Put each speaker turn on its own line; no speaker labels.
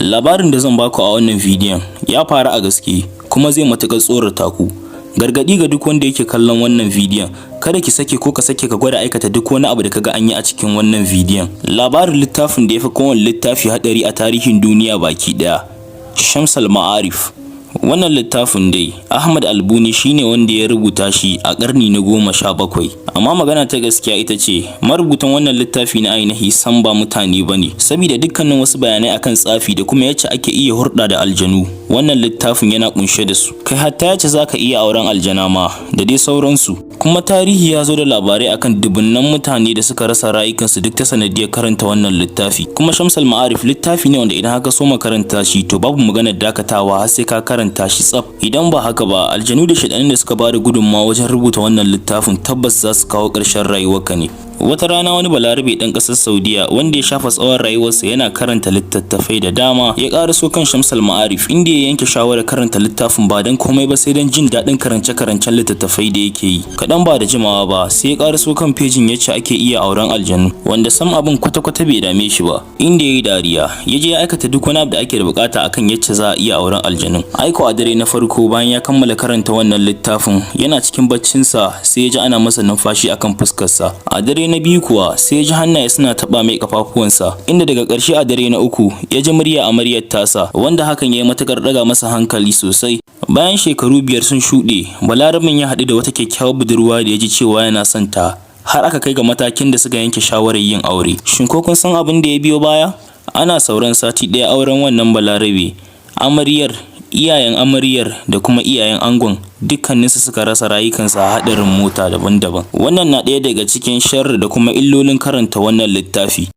Labarin da zan baku a wannan bidiyon ya faru a gaske kuma zai matuƙar tsorata ku. Gargadi ga duk wanda yake kallon wannan bidiyon, kada ki sake ko ka sake ka gwada aikata duk wani abu da kaga an yi a cikin wannan bidiyon. Labarin littafin da yafi kowane littafi hadari a tarihin duniya baki daya, Shamsul Ma'arif. Wannan littafin dai Ahmad Albuni shine wanda ya rubuta shi a ƙarni na 17. Amma magana ta gaskiya ita ce marubutan wannan littafi na ainihi san ba mutane bane, saboda dukkanin wasu bayanai akan tsafi da kuma yacce ake iya hurɗa da aljanu wannan littafin yana kunshe da su, kai hatta yacce zaka iya auren aljana ma da dai sauransu. Kuma tarihi ya zo da labarai akan dubunnan mutane da suka rasa rayukansu duk ta sanadiyar karanta wannan littafi. Kuma Shamsul Ma'arif littafi ne wanda idan haka so karanta shi to babu maganar dakatawa har sai ka karanta shi tsaf. Idan ba haka ba, aljanu da shedanin da suka bada gudunmawa wajen rubuta wannan littafin tabbas za su kawo ƙarshen rayuwarka ne. Wata rana wani balarabe ɗan ƙasar Saudiya wanda ya shafa tsawon rayuwarsa yana karanta littattafai da dama ya ƙaraso kan Shamsul Ma'arif, inda ya yanke shawarar karanta littafin ba don komai ba sai don jin daɗin karance-karancen littattafai da yake yi. Kaɗan ba da jimawa ba sai ya ƙaraso kan fejin yacce ake iya auren aljanu, wanda sam abin kwata-kwata bai dame shi ba, inda ya yi dariya ya je ya aikata duk wani abu da ake da buƙata akan yacce za a iya auren aljanun. Aiko a dare na farko bayan ya kammala karanta wannan littafin yana cikin baccinsa sai ya ji ana masa numfashi akan fuskarsa. A dare na biyu kuwa sai ya ji hannaye suna taba mai kafafuwansa, inda daga ƙarshe a dare na uku ya ji murya a muryar tasa, wanda hakan ya yi matukar daga masa hankali sosai. Bayan shekaru 5 sun shuɗe, balarabin ya haɗu da wata kyakkyawar budurwa da ya ji cewa yana son ta, har aka kai ga matakin da suka yanke shawarar yin aure. Shin ko kun san abin da ya biyo baya? Ana sauran sati ɗaya auren wannan balarabe, amaryar, iyayen amaryar da kuma iyayen angon dukkaninsu suka rasa rayukansu a hadarin mota daban-daban. Wannan na ɗaya daga cikin sharri da kuma illolin karanta wannan littafi.